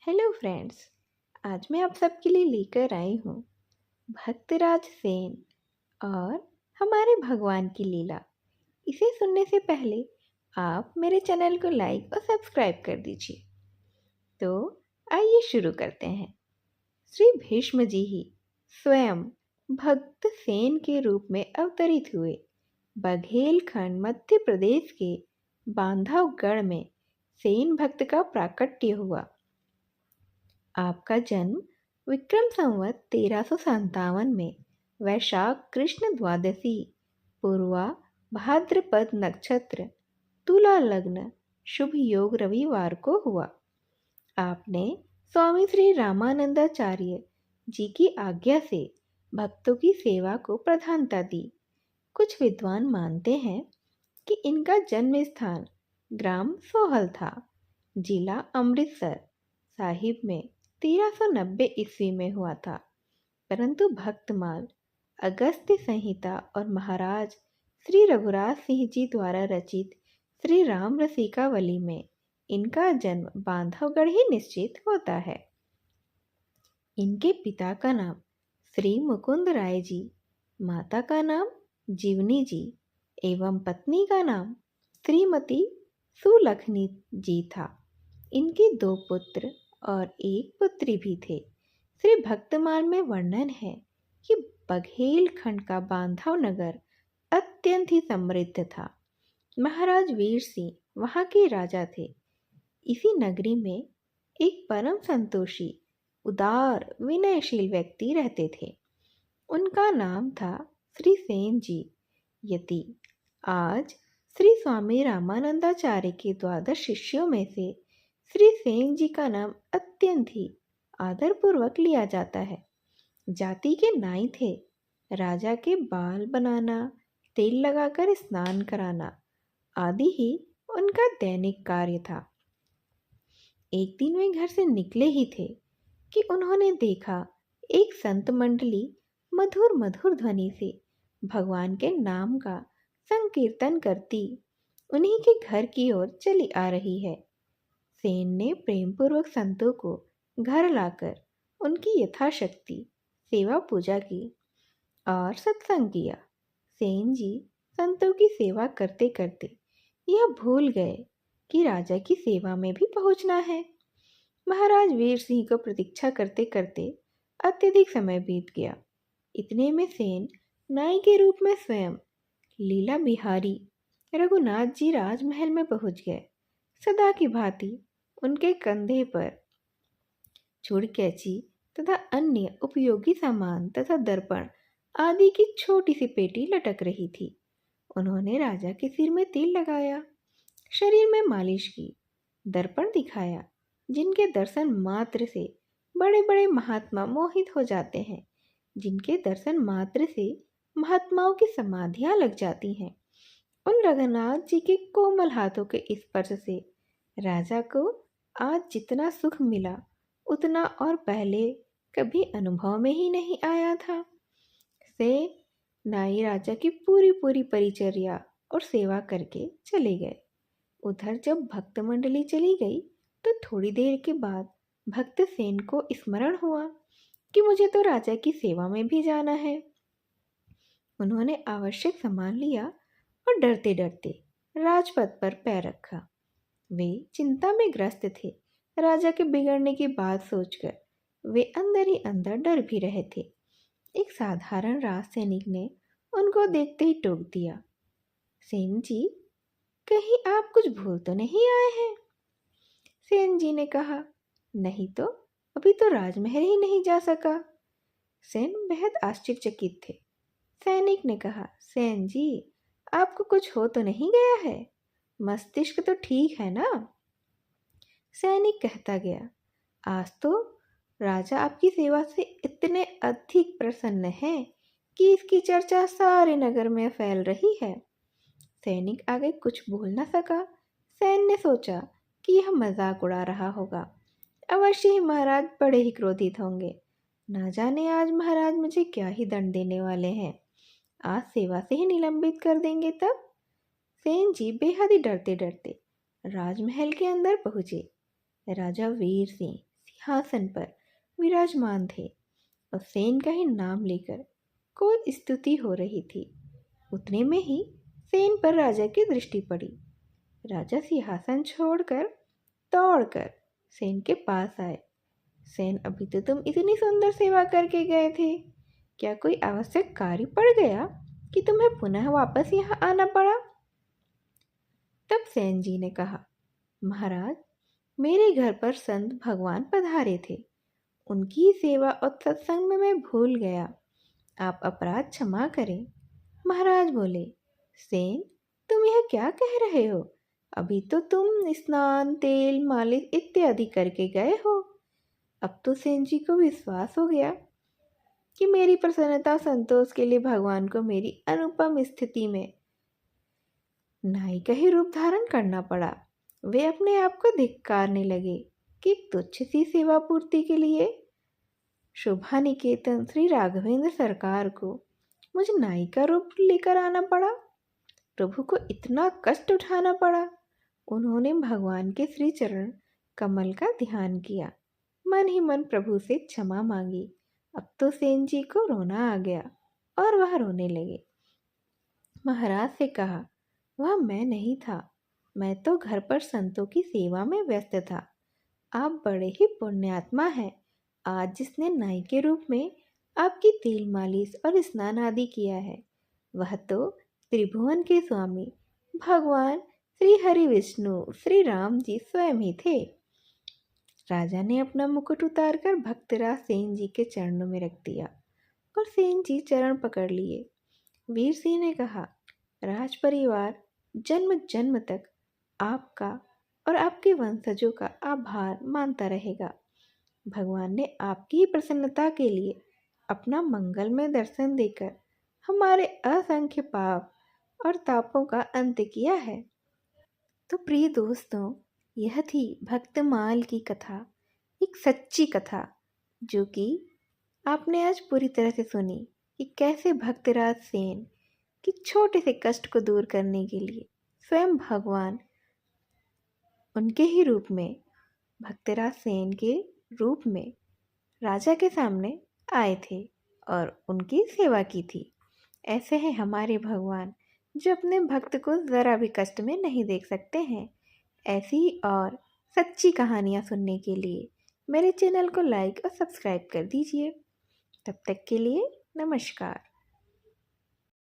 Hello friends. आज मैं आप सबके लिए लेकर आई हूँ भक्तराज सेन और हमारे भगवान की लीला। इसे सुनने से पहले आप मेरे चैनल को लाइक और सब्सक्राइब कर दीजिए। तो आइए शुरू करते हैं। श्री भीष्म जी ही स्वयं भक्त सेन के रूप में अवतरित हुए। बघेलखंड मध्य प्रदेश के बांधवगढ़ में सेन भक्त का प्राकट्य हुआ। आपका जन्म विक्रम संवत 1357 में वैशाख कृष्ण द्वादशी पूर्वा भाद्रपद नक्षत्र तुला लग्न शुभ योग रविवार को हुआ। आपने स्वामी श्री रामानंदाचार्य जी की आज्ञा से भक्तों की सेवा को प्रधानता दी। कुछ विद्वान मानते हैं कि इनका जन्म स्थान ग्राम सोहल था, जिला अमृतसर साहिब में 1390 ईस्वी में हुआ था। परंतु भक्तमाल, अगस्त्य संहिता और महाराज श्री रघुराज सिंह जी द्वारा रचित श्री राम रसिकावली में इनका जन्म बांधवगढ़ ही निश्चित होता है। इनके पिता का नाम श्री मुकुंद राय जी, माता का नाम जीवनी जी एवं पत्नी का नाम श्रीमती सुलखनी जी था। इनके 2 पुत्र और 1 पुत्री भी थे। श्री भक्तमाल में वर्णन है कि बघेलखंड का बांधव नगर अत्यंत ही समृद्ध था। महाराज वीर सिंह वहाँ के राजा थे। इसी नगरी में एक परम संतोषी, उदार, विनयशील व्यक्ति रहते थे। उनका नाम था श्री सेन जी यति। आज श्री स्वामी रामानंदाचार्य के 12 शिष्यों में से श्री सेन जी का नाम अत्यंत ही आदरपूर्वक लिया जाता है। जाति के नाई थे। राजा के बाल बनाना, तेल लगाकर स्नान कराना आदि ही उनका दैनिक कार्य था। एक दिन वे घर से निकले ही थे कि उन्होंने देखा एक संत मंडली मधुर मधुर ध्वनि से भगवान के नाम का संकीर्तन करती उन्हीं के घर की ओर चली आ रही है। सेन ने प्रेमपूर्वक संतों को घर लाकर उनकी यथाशक्ति सेवा पूजा की और सत्संग किया। सेन जी संतों की सेवा करते करते यह भूल गए कि राजा की सेवा में भी पहुंचना है। महाराज वीर सिंह को प्रतीक्षा करते करते अत्यधिक समय बीत गया। इतने में सेन नाई के रूप में स्वयं लीला बिहारी रघुनाथ जी राजमहल में पहुंच गए। सदा की भांति उनके कंधे पर चूड़ कैंची तथा अन्य उपयोगी सामान तथा दर्पण आदि की छोटी सी पेटी लटक रही थी। उन्होंने राजा के सिर में तेल लगाया, शरीर में मालिश की, दर्पण दिखाया, जिनके दर्शन मात्र से बड़े बड़े महात्मा मोहित हो जाते हैं, जिनके दर्शन मात्र से महात्माओं की समाधियां लग जाती हैं। उन रघुनाथ जी के कोमल हाथों के स्पर्श से राजा को आज जितना सुख मिला उतना और पहले कभी अनुभव में ही नहीं आया था। से नाई राजा की पूरी पूरी परिचर्या और सेवा करके चले गए। उधर जब भक्त मंडली चली गई तो थोड़ी देर के बाद भक्त सेन को स्मरण हुआ कि मुझे तो राजा की सेवा में भी जाना है। उन्होंने आवश्यक सामान लिया और डरते डरते राजपथ पर पैर रखा। वे चिंता में ग्रस्त थे। राजा के बिगड़ने की बात सोचकर वे अंदर ही अंदर डर भी रहे थे। एक साधारण राज सैनिक ने उनको देखते ही टोक दिया, सेन जी, कहीं आप कुछ भूल तो नहीं आए हैं? सेन जी ने कहा, नहीं तो, अभी तो राजमहल ही नहीं जा सका। सेन बेहद आश्चर्यचकित थे। सैनिक ने कहा, सेन जी, आपको कुछ हो तो नहीं गया है? मस्तिष्क तो ठीक है ना? सैनिक कहता गया, आज तो राजा आपकी सेवा से इतने अधिक प्रसन्न हैं कि इसकी चर्चा सारे नगर में फैल रही है। सैनिक आगे कुछ बोल न सका। सैन ने सोचा कि यह मजाक उड़ा रहा होगा। अवश्य ही महाराज बड़े ही क्रोधित होंगे। ना जाने आज महाराज मुझे क्या ही दंड देने वाले हैं। आज सेवा से ही निलंबित कर देंगे तब। सेन जी बेहद ही डरते डरते राजमहल के अंदर पहुंचे। राजा वीर सिंह सिंहासन पर विराजमान थे और सेन का ही नाम लेकर कोई स्तुति हो रही थी। उतने में ही सेन पर राजा की दृष्टि पड़ी। राजा सिंहासन छोड़कर दौड़कर सेन के पास आए। सेन, अभी तो तुम इतनी सुंदर सेवा करके गए थे, क्या कोई आवश्यक कार्य पड़ गया कि तुम्हें पुनः वापस यहाँ आना पड़ा? तब सेन जी ने कहा, महाराज, मेरे घर पर संत भगवान पधारे थे, उनकी सेवा और सत्संग में मैं भूल गया, आप अपराध क्षमा करें। महाराज बोले, सेन, तुम यह क्या कह रहे हो? अभी तो तुम स्नान, तेल मालिश इत्यादि करके गए हो। अब तो सेन जी को विश्वास हो गया कि मेरी प्रसन्नता संतोष के लिए भगवान को मेरी अनुपम स्थिति में नाई का ही रूप धारण करना पड़ा। वे अपने आप को धिक्कारने लगे कि तुच्छ सी सेवा पूर्ति के लिए शोभा निकेतन श्री राघवेंद्र सरकार को मुझे नाई का रूप लेकर आना पड़ा। प्रभु को इतना कष्ट उठाना पड़ा। उन्होंने भगवान के श्री चरण कमल का ध्यान किया, मन ही मन प्रभु से क्षमा मांगी। अब तो सेन जी को रोना आ गया और वह रोने लगे। महाराज से कहा, वह मैं नहीं था, मैं तो घर पर संतों की सेवा में व्यस्त था। आप बड़े ही पुण्यात्मा हैं। आज जिसने नाई के रूप में आपकी तेल मालिश और स्नान आदि किया है, वह तो त्रिभुवन के स्वामी भगवान श्री हरि विष्णु श्री राम जी स्वयं ही थे। राजा ने अपना मुकुट उतारकर भक्तराज सेन जी के चरणों में रख दिया और सेन जी चरण पकड़ लिए। वीर सिंह ने कहा, राज परिवार जन्म जन्म तक आपका और आपके वंशजों का आभार मानता रहेगा। भगवान ने आपकी प्रसन्नता के लिए अपना मंगलमय दर्शन देकर हमारे असंख्य पाप और तापों का अंत किया है। तो प्रिय दोस्तों, यह थी भक्तमाल की कथा, एक सच्ची कथा जो कि आपने आज पूरी तरह से सुनी कि कैसे भक्तराज सेन कि छोटे से कष्ट को दूर करने के लिए स्वयं भगवान उनके ही रूप में, भक्तराज सेन के रूप में राजा के सामने आए थे और उनकी सेवा की थी। ऐसे हैं हमारे भगवान जो अपने भक्त को ज़रा भी कष्ट में नहीं देख सकते हैं। ऐसी ही और सच्ची कहानियाँ सुनने के लिए मेरे चैनल को लाइक और सब्सक्राइब कर दीजिए। तब तक के लिए नमस्कार।